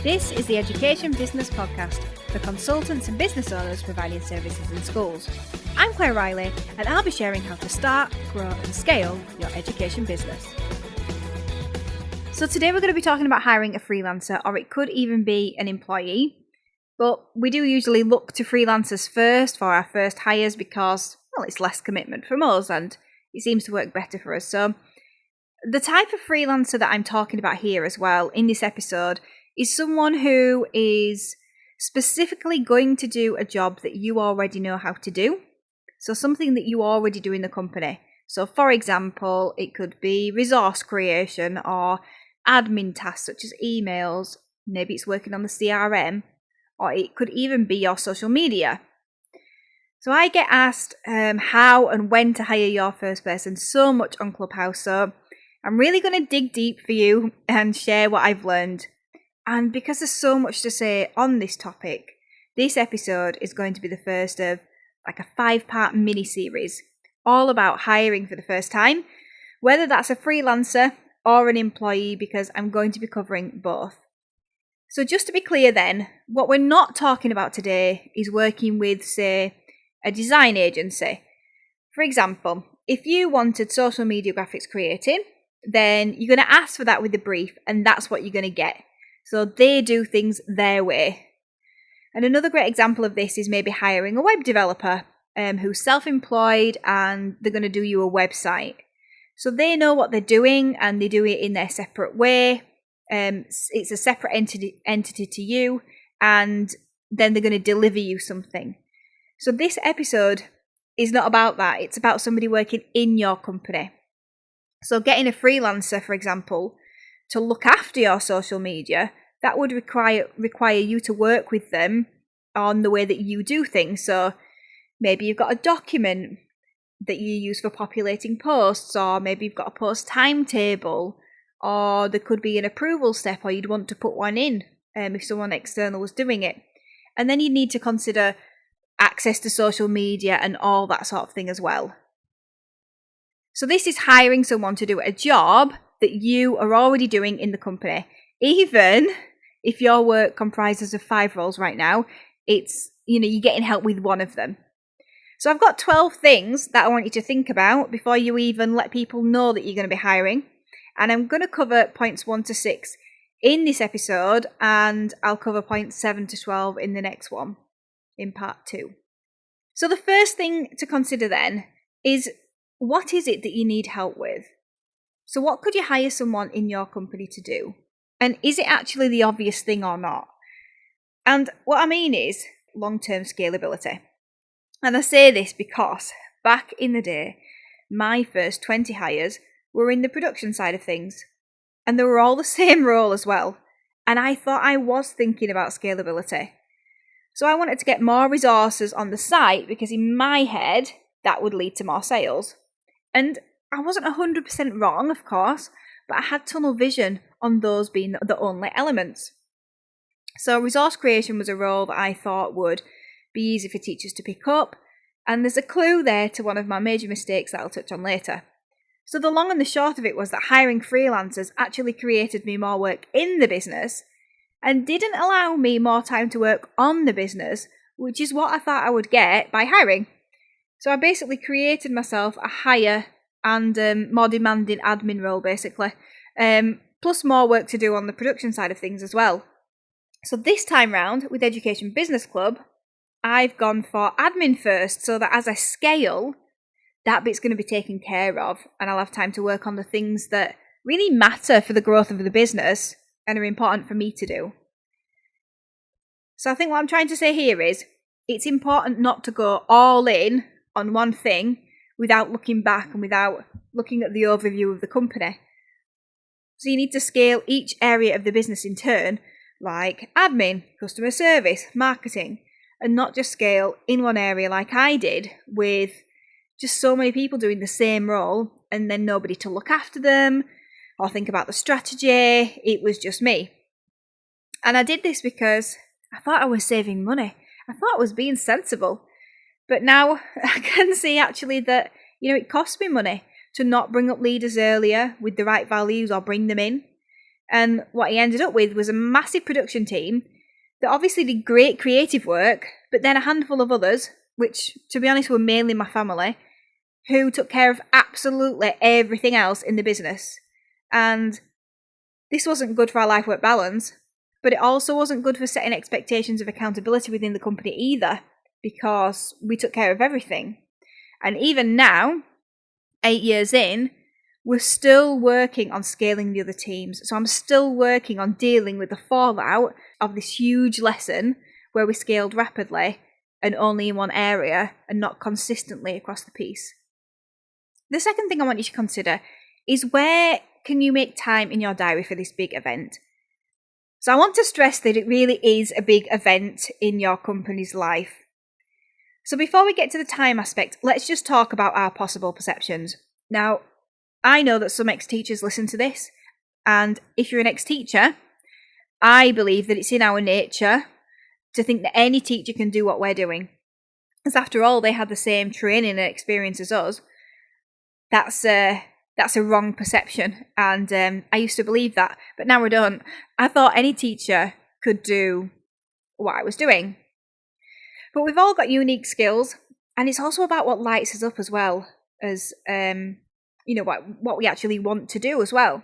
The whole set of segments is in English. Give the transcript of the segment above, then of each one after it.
This is the Education Business Podcast for consultants and business owners providing services in schools. I'm Claire Riley, and I'll be sharing how to start, grow and scale your education business. So today we're going to be talking about hiring a freelancer, or it could even be an employee. But we do usually look to freelancers first for our first hires because, well, it's less commitment from us and it seems to work better for us. So the type of freelancer that I'm talking about here as well in this episode is someone who is specifically going to do a job that you already know how to do. So something that you already do in the company. So for example, it could be resource creation or admin tasks such as emails. Maybe it's working on the CRM, or it could even be your social media. So I get asked how and when to hire your first person so much on Clubhouse. So I'm really going to dig deep for you and share what I've learned. And because there's so much to say on this topic, this episode is going to be the first of like a 5-part mini-series all about hiring for the first time, whether that's a freelancer or an employee, because I'm going to be covering both. So just to be clear then, what we're not talking about today is working with, say, a design agency. For example, if you wanted social media graphics creating, then you're going to ask for that with the brief, and that's what you're going to get. So they do things their way. And another great example of this is maybe hiring a web developer who's self-employed and they're going to do you a website. So they know what they're doing and they do it in their separate way. It's a separate entity to you, and then they're going to deliver you something. So this episode is not about that. It's about somebody working in your company. So getting a freelancer, for example, to look after your social media, that would require you to work with them on the way that you do things. So maybe you've got a document that you use for populating posts, or maybe you've got a post timetable, or there could be an approval step, or you'd want to put one in if someone external was doing it. And then you need to consider access to social media and all that sort of thing as well. So this is hiring someone to do a job that you are already doing in the company. Even if your work comprises of 5 roles right now, it's, you're getting help with one of them. So I've got 12 things that I want you to think about before you even let people know that you're going to be hiring. And I'm going to cover points 1 to 6 in this episode, and I'll cover points 7 to 12 in the next one, in part 2. So the first thing to consider then is, what is it that you need help with? So what could you hire someone in your company to do? And is it actually the obvious thing or not? And what I mean is long-term scalability. And I say this because back in the day, my first 20 hires were in the production side of things. And they were all the same role as well. And I thought I was thinking about scalability. So I wanted to get more resources on the site because in my head, that would lead to more sales. And I wasn't 100% wrong, of course, but I had tunnel vision on those being the only elements. So resource creation was a role that I thought would be easy for teachers to pick up, and there's a clue there to one of my major mistakes that I'll touch on later. So the long and the short of it was that hiring freelancers actually created me more work in the business and didn't allow me more time to work on the business, which is what I thought I would get by hiring. So I basically created myself a higher and more demanding admin role, basically, plus more work to do on the production side of things as well. So this time round with Education Business Club, I've gone for admin first, so that as I scale, that bit's going to be taken care of, and I'll have time to work on the things that really matter for the growth of the business and are important for me to do. So I think what I'm trying to say here is, it's important not to go all in on one thing without looking back and without looking at the overview of the company. So you need to scale each area of the business in turn, like admin, customer service, marketing, and not just scale in one area like I did with just so many people doing the same role and then nobody to look after them or think about the strategy. It was just me. And I did this because I thought I was saving money. I thought I was being sensible. But now I can see actually that, it costs me money to not bring up leaders earlier with the right values or bring them in. And what he ended up with was a massive production team that obviously did great creative work, but then a handful of others, which, to be honest, were mainly my family, who took care of absolutely everything else in the business. And this wasn't good for our life-work balance, but it also wasn't good for setting expectations of accountability within the company either, because we took care of everything. And even now, 8 years in, we're still working on scaling the other teams. So I'm still working on dealing with the fallout of this huge lesson where we scaled rapidly and only in one area and not consistently across the piece. The second thing I want you to consider is, where can you make time in your diary for this big event? So I want to stress that it really is a big event in your company's life. So before we get to the time aspect, let's just talk about our possible perceptions. Now, I know that some ex-teachers listen to this, and if you're an ex-teacher, I believe that it's in our nature to think that any teacher can do what we're doing. Because after all, they had the same training and experience as us. That's a wrong perception, and I used to believe that, but now I don't. I thought any teacher could do what I was doing. But we've all got unique skills, and it's also about what lights us up as well as what we actually want to do as well.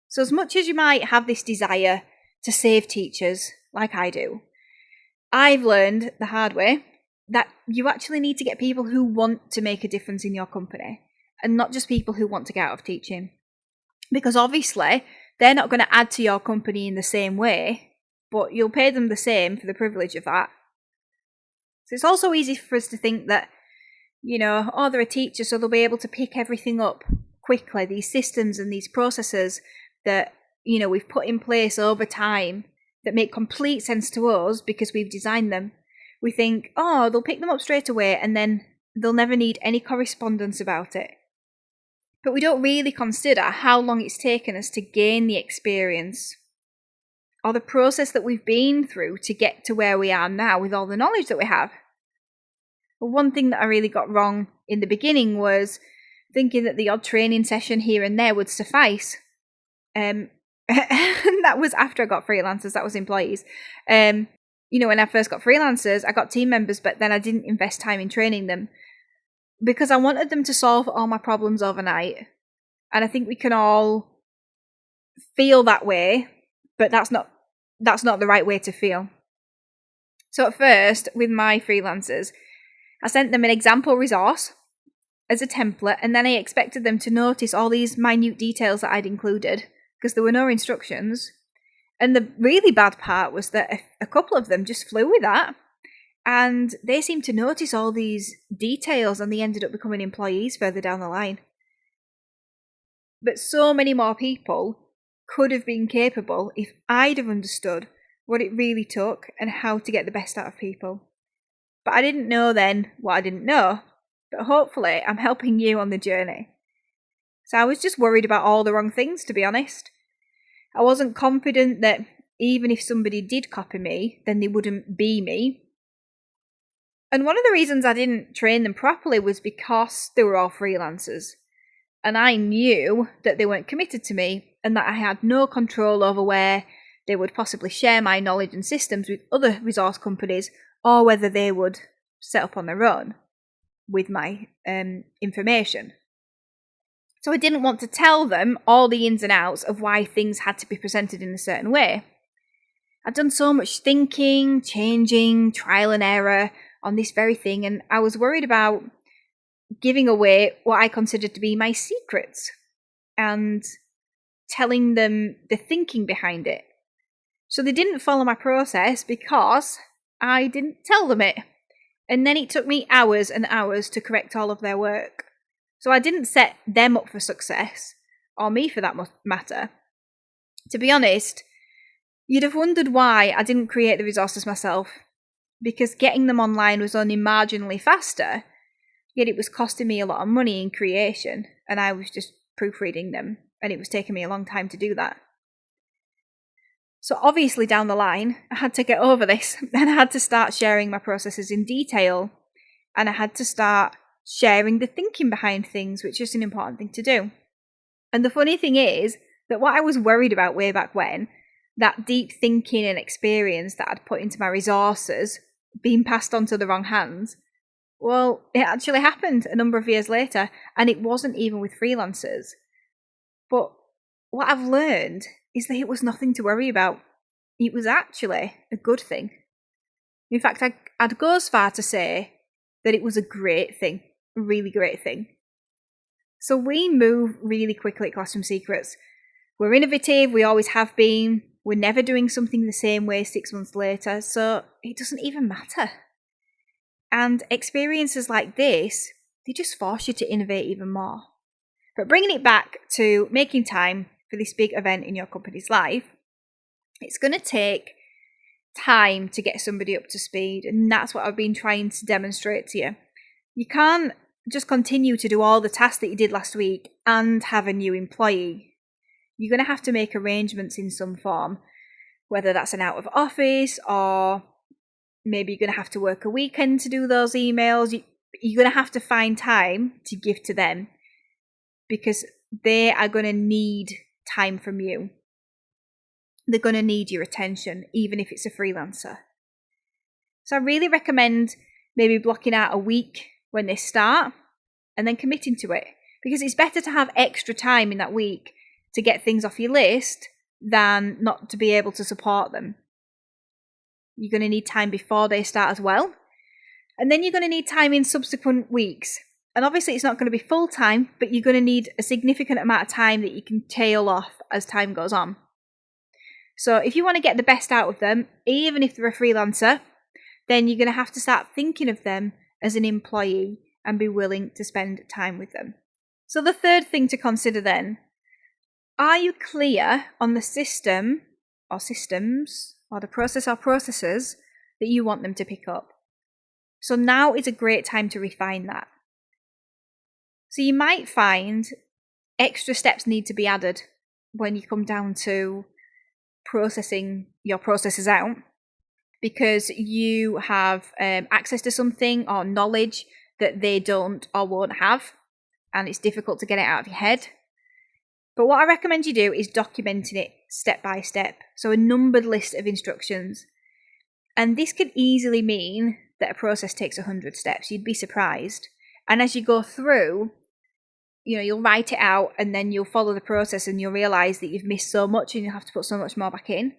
So as much as you might have this desire to save teachers, like I do, I've learned the hard way that you actually need to get people who want to make a difference in your company, and not just people who want to get out of teaching. Because obviously, they're not going to add to your company in the same way, but you'll pay them the same for the privilege of that. So it's also easy for us to think that, they're a teacher, so they'll be able to pick everything up quickly, these systems and these processes that, we've put in place over time that make complete sense to us because we've designed them. We think, they'll pick them up straight away and then they'll never need any correspondence about it. But we don't really consider how long it's taken us to gain the experience or the process that we've been through to get to where we are now with all the knowledge that we have. Well, one thing that I really got wrong in the beginning was thinking that the odd training session here and there would suffice. And that was after I got freelancers, that was employees. When I first got freelancers, I got team members, but then I didn't invest time in training them because I wanted them to solve all my problems overnight. And I think we can all feel that way, but that's not the right way to feel. So at first, with my freelancers, I sent them an example resource as a template, and then I expected them to notice all these minute details that I'd included because there were no instructions. And the really bad part was that a couple of them just flew with that, and they seemed to notice all these details, and they ended up becoming employees further down the line. But so many more people could have been capable if I'd have understood what it really took and how to get the best out of people. But I didn't know then what I didn't know, but hopefully I'm helping you on the journey. So I was just worried about all the wrong things, to be honest. I wasn't confident that even if somebody did copy me, then they wouldn't be me. And one of the reasons I didn't train them properly was because they were all freelancers. And I knew that they weren't committed to me and that I had no control over where they would possibly share my knowledge and systems with other resource companies, or whether they would set up on their own with my information. So I didn't want to tell them all the ins and outs of why things had to be presented in a certain way. I'd done so much thinking, changing, trial and error on this very thing, and I was worried about giving away what I considered to be my secrets and telling them the thinking behind it. So they didn't follow my process because I didn't tell them it. And then it took me hours and hours to correct all of their work. So I didn't set them up for success, or me for that matter. To be honest, you'd have wondered why I didn't create the resources myself, because getting them online was only marginally faster, yet it was costing me a lot of money in creation, and I was just proofreading them, and it was taking me a long time to do that. So obviously down the line, I had to get over this, and I had to start sharing my processes in detail, and I had to start sharing the thinking behind things, which is an important thing to do. And the funny thing is, that what I was worried about way back when, that deep thinking and experience that I'd put into my resources, being passed on to the wrong hands, well, it actually happened a number of years later, and it wasn't even with freelancers. But what I've learned is that it was nothing to worry about. It was actually a good thing. In fact, I'd go as far to say that it was a great thing, a really great thing. So we move really quickly at Classroom Secrets. We're innovative, we always have been. We're never doing something the same way 6 months later, so it doesn't even matter. And experiences like this, they just force you to innovate even more. But bringing it back to making time for this big event in your company's life, it's going to take time to get somebody up to speed, and that's what I've been trying to demonstrate to you. You can't just continue to do all the tasks that you did last week and have a new employee. You're going to have to make arrangements in some form, whether that's an out of office, or maybe you're going to have to work a weekend to do those emails. You're going to have to find time to give to them, because they are going to need time from you. They're going to need your attention, even if it's a freelancer. So I really recommend maybe blocking out a week when they start and then committing to it, because it's better to have extra time in that week to get things off your list than not to be able to support them. You're going to need time before they start as well. And then you're going to need time in subsequent weeks. And obviously it's not going to be full time, but you're going to need a significant amount of time that you can tail off as time goes on. So if you want to get the best out of them, even if they're a freelancer, then you're going to have to start thinking of them as an employee and be willing to spend time with them. So the third thing to consider then, are you clear on the system or systems or the process or processes that you want them to pick up? So now is a great time to refine that. So you might find extra steps need to be added when you come down to processing your processes out, because you have access to something or knowledge that they don't or won't have, and it's difficult to get it out of your head. But what I recommend you do is documenting it step by step, so a numbered list of instructions. And this could easily mean that a process takes 100 steps. You'd be surprised. And as you go through, you'll write it out, and then you'll follow the process, and you'll realise that you've missed so much and you'll have to put so much more back in.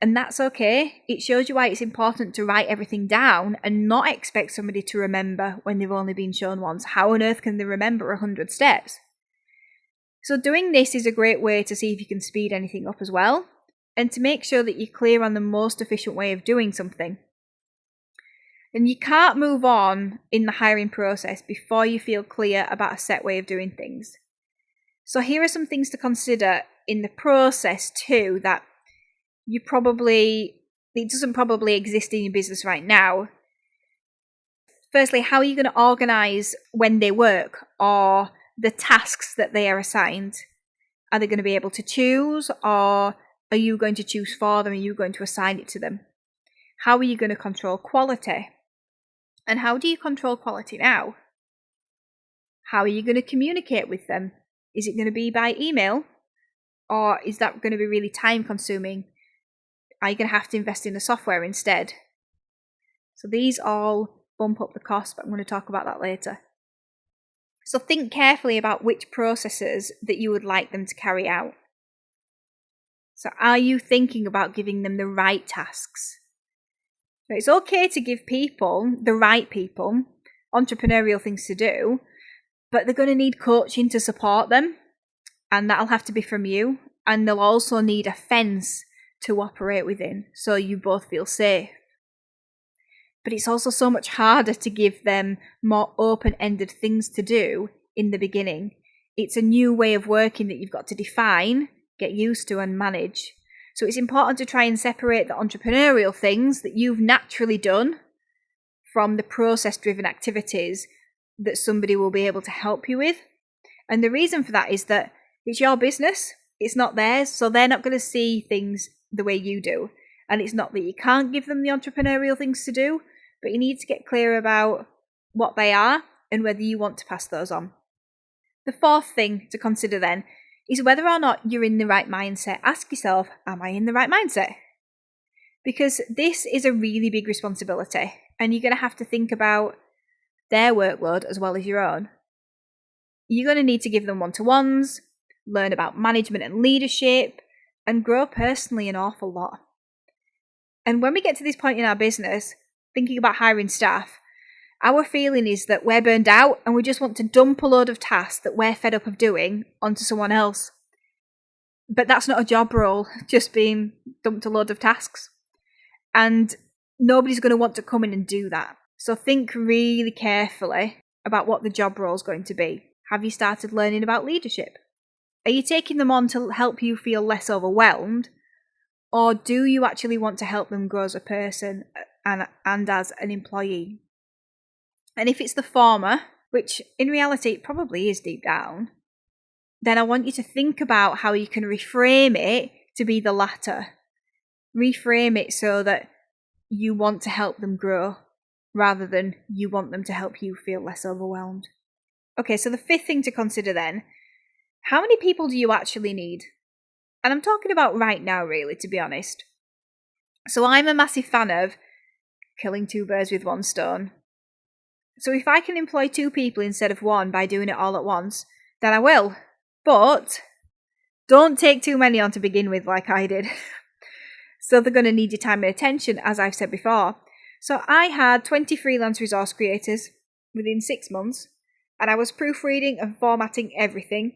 And that's okay. It shows you why it's important to write everything down and not expect somebody to remember when they've only been shown once. How on earth can they remember 100 steps? So doing this is a great way to see if you can speed anything up as well, and to make sure that you're clear on the most efficient way of doing something. And you can't move on in the hiring process before you feel clear about a set way of doing things. So here are some things to consider in the process too that it doesn't probably exist in your business right now. Firstly, how are you going to organise when they work, or the tasks that they are assigned? Are they going to be able to choose, or are you going to choose for them? Are you going to assign it to them? How are you going to control quality? And how do you control quality now? How are you going to communicate with them? Is it going to be by email, or is that going to be really time consuming? Are you going to have to invest in the software instead? So these all bump up the cost, but I'm going to talk about that later. So think carefully about which processes that you would like them to carry out. So are you thinking about giving them the right tasks? So it's okay to give the right people, entrepreneurial things to do, but they're going to need coaching to support them, and that'll have to be from you. And they'll also need a fence to operate within, so you both feel safe. But it's also so much harder to give them more open-ended things to do in the beginning. It's a new way of working that you've got to define, get used to, and manage. So it's important to try and separate the entrepreneurial things that you've naturally done from the process-driven activities that somebody will be able to help you with. And the reason for that is that it's your business, it's not theirs, so they're not going to see things the way you do. And it's not that you can't give them the entrepreneurial things to do, but you need to get clear about what they are and whether you want to pass those on. The fourth thing to consider then is whether or not you're in the right mindset. Ask yourself, am I in the right mindset? Because this is a really big responsibility, and you're going to have to think about their workload as well as your own. You're going to need to give them one-to-ones, learn about management and leadership, and grow personally an awful lot. And when we get to this point in our business, thinking about hiring staff, our feeling is that we're burned out and we just want to dump a load of tasks that we're fed up of doing onto someone else. But that's not a job role, just being dumped a load of tasks. And nobody's going to want to come in and do that. So think really carefully about what the job role is going to be. Have you started learning about leadership? Are you taking them on to help you feel less overwhelmed? Or do you actually want to help them grow as a person and as an employee? And if it's the former, which in reality it probably is deep down, then I want you to think about how you can reframe it to be the latter. Reframe it so that you want to help them grow rather than you want them to help you feel less overwhelmed. Okay, so the fifth thing to consider then, how many people do you actually need? And I'm talking about right now, really, to be honest. So I'm a massive fan of killing two birds with one stone. So if I can employ 2 people instead of 1 by doing it all at once, then I will. But don't take too many on to begin with like I did. So they're going to need your time and attention, as I've said before. So I had 20 freelance resource creators within 6 months, and I was proofreading and formatting everything,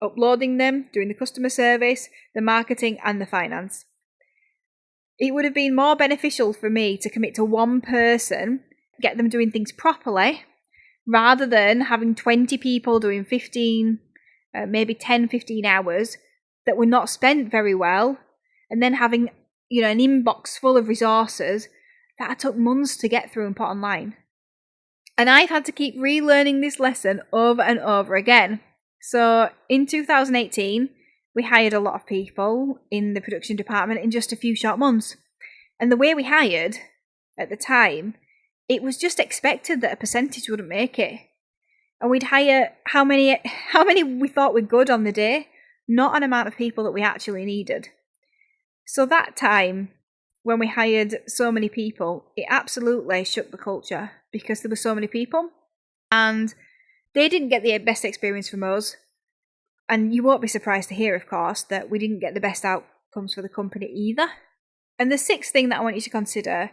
uploading them, doing the customer service, the marketing and the finance. It would have been more beneficial for me to commit to one person, get them doing things properly, rather than having 20 people doing 15, maybe 10, 15 hours that were not spent very well, and then having, an inbox full of resources that I took months to get through and put online. And I've had to keep relearning this lesson over and over again. So in 2018, we hired a lot of people in the production department in just a few short months. And the way we hired at the time, it was just expected that a percentage wouldn't make it. And we'd hire how many we thought were good on the day, not an amount of people that we actually needed. So that time, when we hired so many people, it absolutely shook the culture because there were so many people and they didn't get the best experience from us. And you won't be surprised to hear, of course, that we didn't get the best outcomes for the company either. And the 6th thing that I want you to consider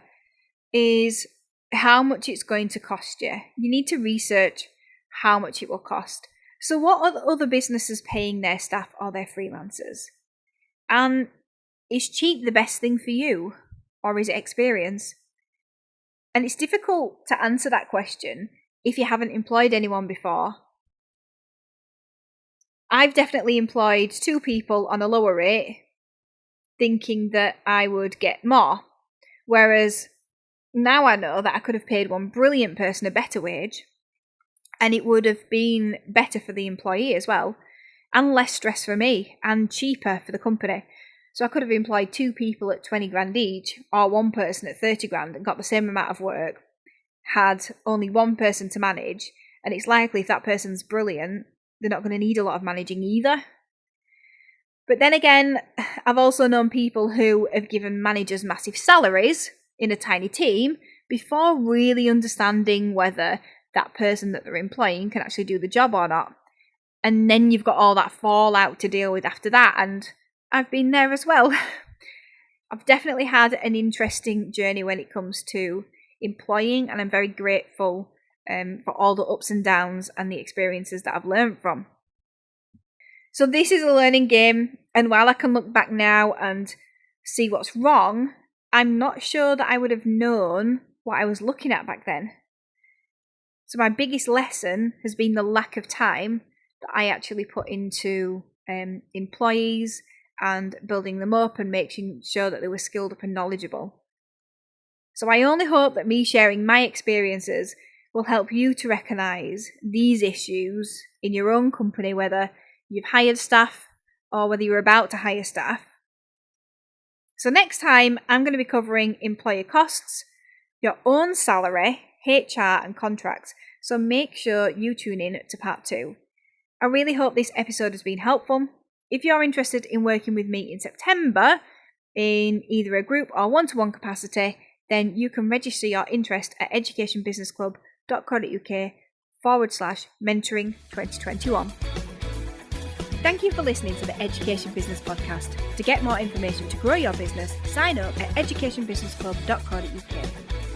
is how much it's going to cost you. You need to research how much it will cost. So what are other businesses paying their staff or their freelancers? And is cheap the best thing for you, or is it experience? And it's difficult to answer that question if you haven't employed anyone before. I've definitely employed 2 people on a lower rate, thinking that I would get more. Whereas now I know that I could have paid one brilliant person a better wage, and it would have been better for the employee as well, and less stress for me, and cheaper for the company. So I could have employed 2 people at 20 grand each, or 1 person at 30 grand and got the same amount of work, had only 1 person to manage, and it's likely if that person's brilliant, they're not going to need a lot of managing either. But then again, I've also known people who have given managers massive salaries in a tiny team before really understanding whether that person that they're employing can actually do the job or not. And then you've got all that fallout to deal with after that, and I've been there as well. I've definitely had an interesting journey when it comes to employing, and I'm very grateful for all the ups and downs and the experiences that I've learned from. So this is a learning game, and while I can look back now and see what's wrong, I'm not sure that I would have known what I was looking at back then. So my biggest lesson has been the lack of time that I actually put into employees and building them up and making sure that they were skilled up and knowledgeable. So I only hope that me sharing my experiences will help you to recognise these issues in your own company, whether you've hired staff or whether you're about to hire staff. So next time, I'm going to be covering employer costs, your own salary, HR and contracts. So make sure you tune in to part 2. I really hope this episode has been helpful. If you're interested in working with me in September in either a group or one-to-one capacity, then you can register your interest at educationbusinessclub.co.uk/mentoring 2021. Thank you for listening to the Education Business Podcast. To get more information to grow your business, sign up at educationbusinessclub.co.uk.